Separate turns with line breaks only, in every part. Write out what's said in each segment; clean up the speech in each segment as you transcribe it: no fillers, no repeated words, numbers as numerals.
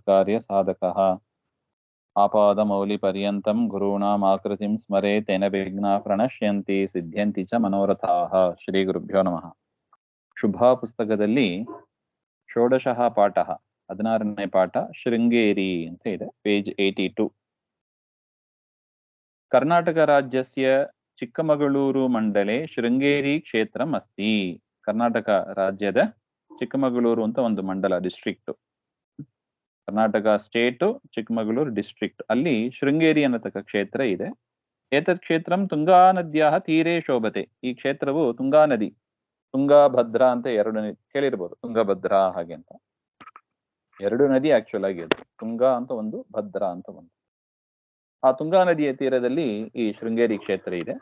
ಕಾರ್ಯ ಸಾಧಕಃ ಆಪಾದಮೌಲಿಪರ್ಯಂತಂ ಗುರುಣಾಂ ಆಕೃತಿಂ ಸ್ಮರೆ ತೇನ ವಿಘ್ನಾ ಪ್ರಣಶ್ಯಂತಿ ಸಿದ್ಧ್ಯಂತಿ ಚ ಮನೋರಥಾಃ. ಶ್ರೀ ಗುರುಭ್ಯೋ ನಮಃ. ಶುಭ ಪುಸ್ತಕದಲ್ಲಿ ಷೋಡಶಃ ಪಾಠಃ 16ನೇ ಪಾಠ ಶೃಂಗೇರಿ ಅಂತ ಇದೆ, ಪೇಜ್ 82. ಕರ್ನಾಟಕ ರಾಜ್ಯಸ್ಯ ಚಿಕ್ಕಮಗಳೂರು ಮಂಡಲೆ ಶೃಂಗೇರಿ ಕ್ಷೇತ್ರಂ ಅಸ್ತಿ. ಕರ್ನಾಟಕ ರಾಜ್ಯದ ಚಿಕ್ಕಮಗಳೂರು ಅಂತ ಒಂದು ಮಂಡಲ, district. Karnataka state, Chikkamagaluru district, ಅಲ್ಲಿ ಶೃಂಗೇರಿ ಅನ್ನತಕ್ಕ ಕ್ಷೇತ್ರ ಇದೆ. ಏತತ್ ಕ್ಷೇತ್ರಂ ತುಂಗಾ ನದ್ಯಾಹ ತೀರೆ ಶೋಭತೆ. ಈ ಕ್ಷೇತ್ರವು ತುಂಗಾ ನದಿ, ತುಂಗಾಭದ್ರಾ ಅಂತ ಎರಡು ಕೇಳಿರ್ಬೋದು, ತುಂಗಭದ್ರಾ ಹಾಗೆ ಅಂತ ಎರಡು ನದಿ ಆಕ್ಚುಲ್ ಆಗಿ. ಅದು ತುಂಗಾ ಅಂತ ಒಂದು, ಭದ್ರಾ ಅಂತ ಒಂದು. ಆ ತುಂಗಾ ನದಿಯ ತೀರದಲ್ಲಿ ಈ ಶೃಂಗೇರಿ ಕ್ಷೇತ್ರ ಇದೆ.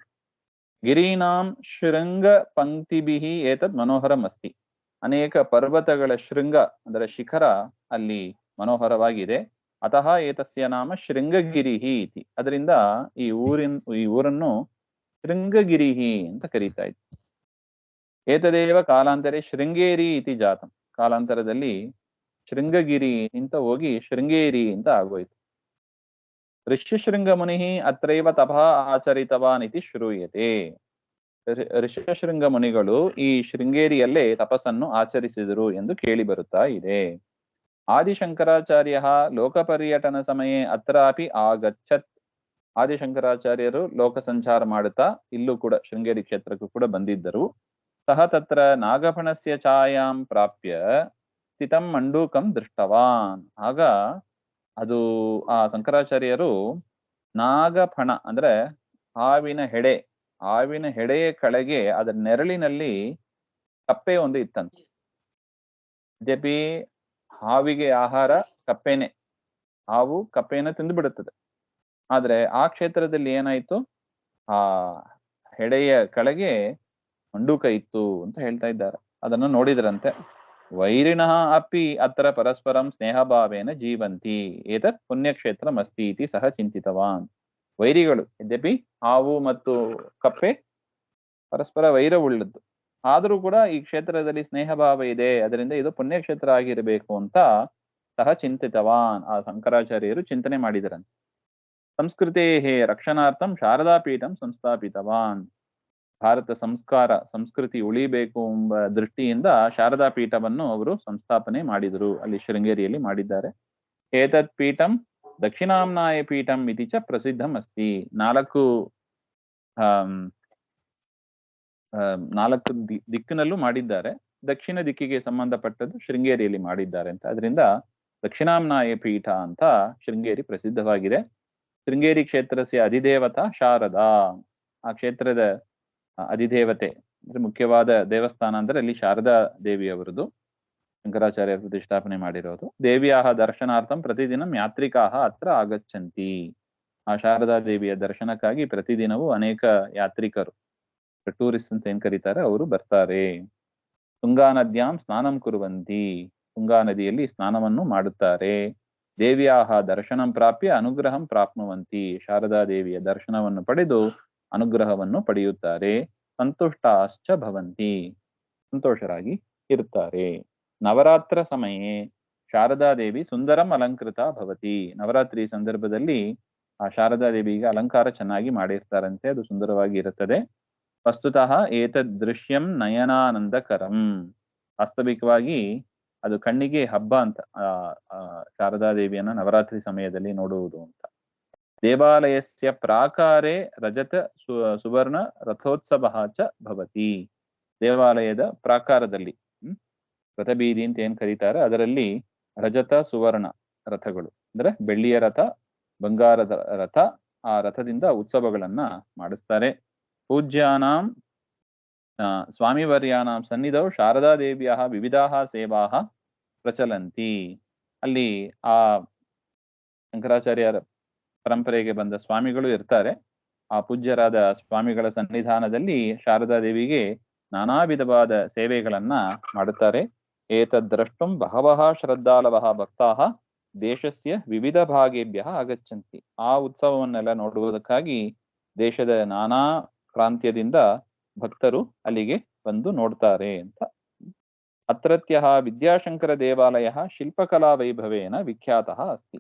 ಗಿರೀನಾಂ ಶೃಂಗ ಪಂಕ್ತಿಭಿಃ ಏತದ್ ಮನೋಹರಂ ಅಸ್ತಿ. ಅನೇಕ ಪರ್ವತಗಳ ಶೃಂಗ ಅಂದರೆ ಶಿಖರ ಅಲ್ಲಿ ಮನೋಹರವಾಗಿದೆ. ಅತಃ ಏತಸ್ಯ ನಾಮ ಶೃಂಗಗಿರಿಃ ಇತಿ. ಅದರಿಂದ ಈ ಊರನ್ನು ಶೃಂಗಗಿರಿಃ ಅಂತ ಕರೀತಾ ಇತ್ತು. ಏತದೇವ ಕಾಲಾಂತರೆ ಶೃಂಗೇರಿ ಇತಿ ಜಾತಂ. ಕಾಲಾಂತರದಲ್ಲಿ ಶೃಂಗಗಿರಿ ಅಂತ ಹೋಗಿ ಶೃಂಗೇರಿ ಅಂತ ಆಗೋಯ್ತು. ಋಷ್ಯಶೃಂಗ ಮುನಿ ಅತ್ರೈವ ತಪಃ ಆಚರಿತವಾನ್ ಇತಿ ಶ್ರೂಯತೆ. ಋಷ್ಯಶೃಂಗ ಮುನಿಗಳು ಈ ಶೃಂಗೇರಿಯಲ್ಲೇ ತಪಸ್ಸನ್ನು ಆಚರಿಸಿದರು ಎಂದು ಕೇಳಿ ಬರುತ್ತಾ ಇದೆ. ಆದಿಶಂಕರಾಚಾರ್ಯ ಲೋಕಪರ್ಯಟನ ಸಮಯೇ ಅತ್ರಾಪಿ ಆಗಚ್ಚತ್. ಆದಿಶಂಕರಾಚಾರ್ಯರು ಲೋಕ ಸಂಚಾರ ಮಾಡುತ್ತಾ ಇಲ್ಲೂ ಕೂಡ ಶೃಂಗೇರಿ ಕ್ಷೇತ್ರಕ್ಕೂ ಕೂಡ ಬಂದಿದ್ದರು. ಸಹ ತತ್ರ ನಾಗಫಣಸ್ಯ ಛಾಯಾಂ ಪ್ರಾಪ್ಯ ಸ್ಥಿತಂ ಮಂಡೂಕಂ ದೃಷ್ಟವಾನ್. ಆಗ ಅದು ಆ ಶಂಕರಾಚಾರ್ಯರು ನಾಗಫಣ ಅಂದ್ರೆ ಹಾವಿನ ಹೆಡೆಯ ಕೆಳಗೆ ಅದರ ನೆರಳಿನಲ್ಲಿ ಕಪ್ಪೆ ಒಂದು ಇತ್ತಂತೆ. ಯದ್ಯಪಿ ಹಾವಿಗೆ ಆಹಾರ ಕಪ್ಪೆನೆ, ಹಾವು ಕಪ್ಪೆಯನ್ನು ತಿಂದು ಬಿಡುತ್ತದೆ. ಆದ್ರೆ ಆ ಕ್ಷೇತ್ರದಲ್ಲಿ ಏನಾಯ್ತು, ಆ ಹೆಡೆಯ ಕೆಳಗೆ ಮಂಡೂಕ ಇತ್ತು ಅಂತ ಹೇಳ್ತಾ ಇದ್ದಾರೆ. ಅದನ್ನು ನೋಡಿದ್ರಂತೆ. ವೈರಿಣಃ ಅಪಿ ಅತ್ರ ಪರಸ್ಪರಂ ಸ್ನೇಹಭಾವೇನ ಜೀವಂತಿ ಏತತ್ ಪುಣ್ಯಕ್ಷೇತ್ರಂ ಅಸ್ತಿ ಇತಿ ಸಹ ಚಿಂತಿತವಾನ್. ವೈರಿಗಳು, ಯದ್ಯಪಿ ಹಾವು ಮತ್ತು ಕಪ್ಪೆ ಪರಸ್ಪರ ವೈರವುಳ್ಳದ್ದು, ಆದರೂ ಕೂಡ ಈ ಕ್ಷೇತ್ರದಲ್ಲಿ ಸ್ನೇಹ ಭಾವ ಇದೆ, ಅದರಿಂದ ಇದು ಪುಣ್ಯಕ್ಷೇತ್ರ ಆಗಿರಬೇಕು ಅಂತ ಸಹ ಚಿಂತಿತವಾನ್. ಆ ಶಂಕರಾಚಾರ್ಯರು ಚಿಂತನೆ ಮಾಡಿದರಂತೆ. ಸಂಸ್ಕೃತೇ ರಕ್ಷಣಾರ್ಥಂ ಶಾರದಾ ಪೀಠಂ ಸಂಸ್ಥಾಪಿತವಾನ್. ಭಾರತ ಸಂಸ್ಕೃತಿ ಉಳಿಬೇಕು ಎಂಬ ದೃಷ್ಟಿಯಿಂದ ಶಾರದಾ ಪೀಠವನ್ನು ಅವರು ಸಂಸ್ಥಾಪನೆ ಮಾಡಿದರು. ಅಲ್ಲಿ ಶೃಂಗೇರಿಯಲ್ಲಿ ಮಾಡಿದ್ದಾರೆ. ಏತತ್ ಪೀಠಂ ದಕ್ಷಿಣಾಮ್ನಾಯ ಪೀಠಂ ಇತಿ ಚ ಪ್ರಸಿದ್ಧಂ ಅಸ್ತಿ. ನಾಲ್ಕು ದಿಕ್ಕಿನಲ್ಲೂ ಮಾಡಿದ್ದಾರೆ. ದಕ್ಷಿಣ ದಿಕ್ಕಿಗೆ ಸಂಬಂಧಪಟ್ಟದ್ದು ಶೃಂಗೇರಿಯಲ್ಲಿ ಮಾಡಿದ್ದಾರೆ ಅಂತ. ಅದರಿಂದ ದಕ್ಷಿಣಾಮ್ನಾಯ ಪೀಠ ಅಂತ ಶೃಂಗೇರಿ ಪ್ರಸಿದ್ಧವಾಗಿದೆ. ಶೃಂಗೇರಿ ಕ್ಷೇತ್ರಸ್ಯ ಅಧಿದೇವತಾ ಶಾರದಾ. ಆ ಕ್ಷೇತ್ರದ ಅಧಿದೇವತೆ ಅಂದ್ರೆ ಮುಖ್ಯವಾದ ದೇವಸ್ಥಾನ ಅಂದ್ರೆ ಅಲ್ಲಿ ಶಾರದಾ ದೇವಿಯವರದು, ಶಂಕರಾಚಾರ್ಯ ಪ್ರತಿಷ್ಠಾಪನೆ ಮಾಡಿರೋದು. ದೇವಿಯಾಹ ದರ್ಶನಾರ್ಥಂ ಪ್ರತಿದಿನಂ ಯಾತ್ರಿಕಾಹ ಅತ್ರ ಆಗಚ್ಚಂತಿ. ಆ ಶಾರದಾ ದೇವಿಯ ದರ್ಶನಕ್ಕಾಗಿ ಪ್ರತಿದಿನವೂ ಅನೇಕ ಯಾತ್ರಿಕರು, ಟೂರಿಸ್ಟ್ ಅಂತ ಏನ್ ಕರೀತಾರೆ, ಅವರು ಬರ್ತಾರೆ. ತುಂಗಾ ನದ್ಯಾಂ ಸ್ನಾನಂ ಕುರುವಂತಿ. ತುಂಗಾ ನದಿಯಲ್ಲಿ ಸ್ನಾನವನ್ನು ಮಾಡುತ್ತಾರೆ. ದೇವಿಯಾಹ ದರ್ಶನಂ ಪ್ರಾಪ್ಯ ಅನುಗ್ರಹಂ ಪ್ರಾಪ್ನುವಂತಿ. ಶಾರದಾ ದೇವಿಯ ದರ್ಶನವನ್ನು ಪಡೆದು ಅನುಗ್ರಹವನ್ನು ಪಡೆಯುತ್ತಾರೆ. ಸಂತುಷ್ಟಾಶ್ಚ ಭವಂತಿ, ಸಂತೋಷರಾಗಿ ಇರುತ್ತಾರೆ. ನವರಾತ್ರ ಸಮಯೇ ಶಾರದಾ ದೇವಿ ಸುಂದರಂ ಅಲಂಕೃತ ಭವತಿ. ನವರಾತ್ರಿ ಸಂದರ್ಭದಲ್ಲಿ ಆ ಶಾರದಾ ದೇವಿಗೆ ಅಲಂಕಾರ ಚೆನ್ನಾಗಿ ಮಾಡಿರ್ತಾರಂತೆ, ಅದು ಸುಂದರವಾಗಿ ಇರುತ್ತದೆ. ವಸ್ತುತಃ ಏತದ್ ದೃಶ್ಯಂ ನಯನಾನಂದಕರಂ. ವಾಸ್ತವಿಕವಾಗಿ ಅದು ಕಣ್ಣಿಗೆ ಹಬ್ಬ ಅಂತ ಶಾರದಾ ದೇವಿಯನ್ನ ನವರಾತ್ರಿ ಸಮಯದಲ್ಲಿ ನೋಡುವುದು ಅಂತ. ದೇವಾಲಯಸ್ಯ ಪ್ರಾಕಾರೆ ರಜತ ಸುವರ್ಣ ರಥೋತ್ಸವ ಚ ಭವತಿ. ದೇವಾಲಯದ ಪ್ರಾಕಾರದಲ್ಲಿ ರಥಬೀದಿ ಅಂತ ಏನ್ ಕರೀತಾರೆ, ಅದರಲ್ಲಿ ರಜತ ಸುವರ್ಣ ರಥಗಳು ಅಂದ್ರೆ ಬೆಳ್ಳಿಯ ರಥ, ಬಂಗಾರದ ರಥ, ಆ ರಥದಿಂದ ಉತ್ಸವಗಳನ್ನ ಮಾಡಿಸ್ತಾರೆ. ಪೂಜ್ಯಾನಾಂ ಸ್ವಾಮಿವರ್ಯಾನಾಂ ಸನ್ನಿಧೌ ಶಾರದಾ ದೇವಿಯಃ ವಿವಿಧಾಃ ಸೇವಾಃ ಪ್ರಚಲಂತಿ. ಅಲ್ಲಿ ಆ ಶಂಕರಾಚಾರ್ಯರ ಪರಂಪರೆಗೆ ಬಂದ ಸ್ವಾಮಿಗಳು ಇರ್ತಾರೆ. ಆ ಪೂಜ್ಯರಾದ ಸ್ವಾಮಿಗಳ ಸನ್ನಿಧಾನದಲ್ಲಿ ಶಾರದಾ ದೇವಿಗೆ ನಾನಾ ವಿಧವಾದ ಸೇವೆಗಳನ್ನ ಮಾಡುತ್ತಾರೆ. ಏತದ್ ದ್ರಷ್ಟುಂ ಬಹವಃ ಶ್ರದ್ಧಾಲವಃ ಭಕ್ತಾಃ ದೇಶಸ್ಯ ವಿವಿಧ ಭಾಗೇಭ್ಯಃ ಆಗಚ್ಚಂತಿ. ಆ ಉತ್ಸವವನ್ನೆಲ್ಲ ನೋಡುವುದಕ್ಕಾಗಿ ದೇಶದ ನಾನಾ ಪ್ರಾಂತ್ಯದಿಂದ ಭಕ್ತರು ಅಲ್ಲಿಗೆ ಬಂದು ನೋಡ್ತಾರೆ ಅಂತ. ಅತ್ರತ್ಯಃ ವಿದ್ಯಾಶಂಕರ ದೇವಾಲಯಃ ಶಿಲ್ಪಕಲಾ ವೈಭವೇನ ವಿಖ್ಯಾತಃ ಅಸ್ತಿ.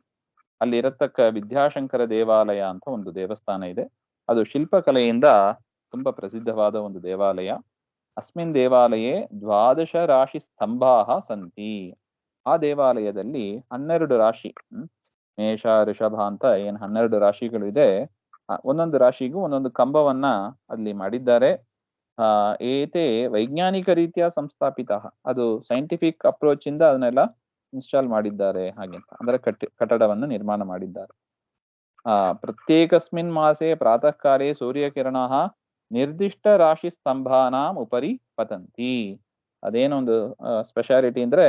ಅಲ್ಲಿ ಇರತಕ್ಕ ವಿದ್ಯಾಶಂಕರ ದೇವಾಲಯ ಅಂತ ಒಂದು ದೇವಸ್ಥಾನ ಇದೆ. ಅದು ಶಿಲ್ಪಕಲೆಯಿಂದ ತುಂಬಾ ಪ್ರಸಿದ್ಧವಾದ ಒಂದು ದೇವಾಲಯ. ಅಸ್ಮಿನ್ ದೇವಾಲಯೇ 12 ರಾಶಿ ಸ್ತಂಭಾಃ ಸಂತಿ. ಆ ದೇವಾಲಯದಲ್ಲಿ 12 ರಾಶಿ, ಮೇಷ ಋಷಭ ಅಂತ ಏನ್ 12 ರಾಶಿಗಳು ಇದೆ, ಒಂದೊಂದು ರಾಶಿಗೂ ಒಂದೊಂದು ಕಂಬವನ್ನ ಅಲ್ಲಿ ಮಾಡಿದ್ದಾರೆ. ಏತೆ ವೈಜ್ಞಾನಿಕ ರೀತಿಯ ಸಂಸ್ಥಾಪಿತ, ಅದು ಸೈಂಟಿಫಿಕ್ ಅಪ್ರೋಚ್ ಇಂದ ಅದನ್ನೆಲ್ಲ ಇನ್ಸ್ಟಾಲ್ ಮಾಡಿದ್ದಾರೆ ಹಾಗೆ ಅಂತ, ಅಂದ್ರೆ ಕಟ್ಟಡವನ್ನು ನಿರ್ಮಾಣ ಮಾಡಿದ್ದಾರೆ. ಪ್ರತ್ಯೇಕಸ್ಮಿನ್ ಮಾಸೆ ಪ್ರಾತಃ ಕಾಲೇ ಸೂರ್ಯಕಿರಣಃ ನಿರ್ದಿಷ್ಟ ರಾಶಿ ಸ್ತಂಭಾನಾಂ ಉಪರಿ ಪತಂತಿ. ಅದೇನೊಂದು ಸ್ಪೆಷಾಲಿಟಿ ಅಂದ್ರೆ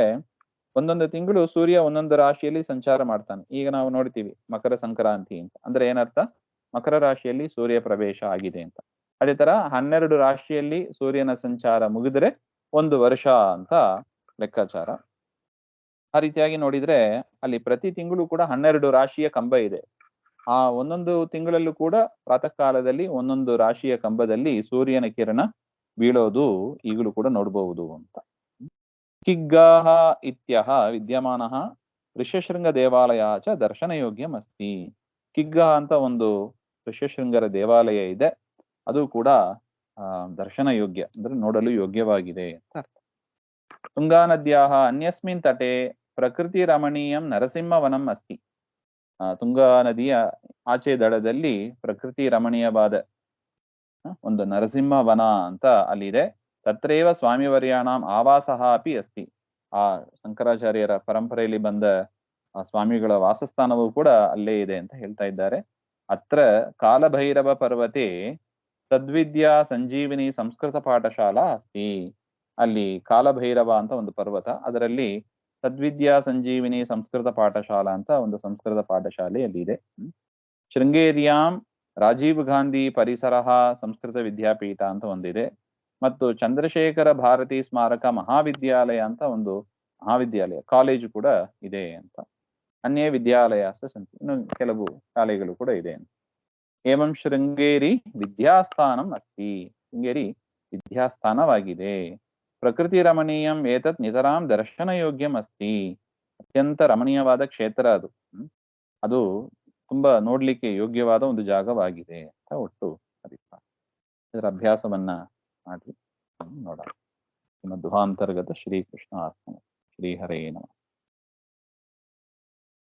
ಒಂದೊಂದು ತಿಂಗಳು ಸೂರ್ಯ ಒಂದೊಂದು ರಾಶಿಯಲ್ಲಿ ಸಂಚಾರ ಮಾಡ್ತಾನೆ. ಈಗ ನಾವು ನೋಡ್ತೀವಿ ಮಕರ ಸಂಕ್ರಾಂತಿ ಅಂತ, ಅಂದ್ರೆ ಏನರ್ಥ, ಮಕರ ರಾಶಿಯಲ್ಲಿ ಸೂರ್ಯ ಪ್ರವೇಶ ಆಗಿದೆ ಅಂತ. ಅದೇ ತರ 12 ರಾಶಿಯಲ್ಲಿ ಸೂರ್ಯನ ಸಂಚಾರ ಮುಗಿದ್ರೆ 1 ವರ್ಷ ಅಂತ ಲೆಕ್ಕಾಚಾರ. ಆ ರೀತಿಯಾಗಿ ನೋಡಿದ್ರೆ ಅಲ್ಲಿ ಪ್ರತಿ ತಿಂಗಳು ಕೂಡ 12 ರಾಶಿಯ ಕಂಬ ಇದೆ. ಆ ಒಂದೊಂದು ತಿಂಗಳಲ್ಲೂ ಕೂಡ ಪ್ರಾತಃ ಕಾಲದಲ್ಲಿ ಒಂದೊಂದು ರಾಶಿಯ ಕಂಬದಲ್ಲಿ ಸೂರ್ಯನ ಕಿರಣ ಬೀಳೋದು ಈಗಲೂ ಕೂಡ ನೋಡಬಹುದು ಅಂತ. ಕಿಗ್ಗಾಹ ಇತ್ಯಹ ವಿದ್ಯಮಾನಃ ಋಷ್ಯಶೃಂಗ ದೇವಾಲಯ ಚ ದರ್ಶನಯೋಗ್ಯಂ ಅಸ್ತಿ. ಕಿಗ್ಗಾಹ ಅಂತ ಒಂದು ಋಷ್ಯಶೃಂಗರ ದೇವಾಲಯ ಇದೆ, ಅದು ಕೂಡ ದರ್ಶನ ಯೋಗ್ಯ, ಅಂದ್ರೆ ನೋಡಲು ಯೋಗ್ಯವಾಗಿದೆ ಅಂತ ಅರ್ಥ. ತುಂಗಾ ನದ್ಯಾಹ ಅನ್ಯಸ್ಮಿನ್ ತಟೆ ಪ್ರಕೃತಿ ರಮಣೀಯಂ ನರಸಿಂಹವನಂ ಅಸ್ತಿ. ತುಂಗಾ ನದಿಯ ಆಚೆ ದಡದಲ್ಲಿ ಪ್ರಕೃತಿ ರಮಣೀಯವಾದ ಒಂದು ನರಸಿಂಹವನ ಅಂತ ಅಲ್ಲಿದೆ. ತತ್ರೇವ ಸ್ವಾಮಿವರ್ಯಾಣಾಂ ಆವಾಸಃ ಅಪಿ ಅಸ್ತಿ. ಆ ಶಂಕರಾಚಾರ್ಯರ ಪರಂಪರೆಯಲ್ಲಿ ಬಂದ ಸ್ವಾಮಿಗಳ ವಾಸಸ್ಥಾನವೂ ಕೂಡ ಅಲ್ಲೇ ಇದೆ ಅಂತ ಹೇಳ್ತಾ ಇದ್ದಾರೆ. ಅತ್ರ ಕಾಲಭೈರವ ಪರ್ವತೆ ತದ್ವಿದ್ಯಾ ಸಂಜೀವಿನಿ ಸಂಸ್ಕೃತ ಪಾಠಶಾಲಾ ಅಸ್ತಿ. ಅಲ್ಲಿ ಕಾಲಭೈರವ ಅಂತ ಒಂದು ಪರ್ವತ, ಅದರಲ್ಲಿ ತದ್ವಿದ್ಯಾ ಸಂಜೀವಿನಿ ಸಂಸ್ಕೃತ ಪಾಠಶಾಲಾ ಅಂತ ಒಂದು ಸಂಸ್ಕೃತ ಪಾಠಶಾಲೆ ಅಲ್ಲಿ ಇದೆ. ಶೃಂಗೇರಿಯಾಂ ರಾಜೀವ್ ಗಾಂಧಿ ಪರಿಸರ ಸಂಸ್ಕೃತ ವಿದ್ಯಾಪೀಠ ಅಂತ ಒಂದಿದೆ, ಮತ್ತು ಚಂದ್ರಶೇಖರ ಭಾರತಿ ಸ್ಮಾರಕ ಮಹಾವಿದ್ಯಾಲಯ ಅಂತ ಒಂದು ಮಹಾವಿದ್ಯಾಲಯ ಕಾಲೇಜು ಕೂಡ ಇದೆ ಅಂತ. ಅನ್ಯ ವಿದ್ಯಾಲಯ ಸಂತಿ, ಇನ್ನು ಕೆಲವು ಶಾಲೆಗಳು ಕೂಡ ಇದೆ. ಏವಂ ಶೃಂಗೇರಿ ವಿದ್ಯಾಸ್ಥಾನಂ ಅಸ್ತಿ. ಶೃಂಗೇರಿ ವಿದ್ಯಾಸ್ಥಾನವಾಗಿದೆ. ಪ್ರಕೃತಿ ರಮಣೀಯಂ ಏತತ್ ನಿತರಾಂ ದರ್ಶನ ಯೋಗ್ಯಂ ಅಸ್ತಿ. ಅತ್ಯಂತ ರಮಣೀಯವಾದ ಕ್ಷೇತ್ರ ಅದು. ಅದು ತುಂಬಾ ನೋಡ್ಲಿಕ್ಕೆ ಯೋಗ್ಯವಾದ ಒಂದು ಜಾಗವಾಗಿದೆ ಅಂತ ಒಟ್ಟು ಅಭಿಪ್ರಾಯ. ಇದರ ಅಭ್ಯಾಸವನ್ನ ಮಾಡಿ ನೋಡೋಣ. ಧ್ವಾಂತರ್ಗತ ಶ್ರೀಕೃಷ್ಣ ಅರ್ಪಣ. ಶ್ರೀಹರೇ ನಮಃ.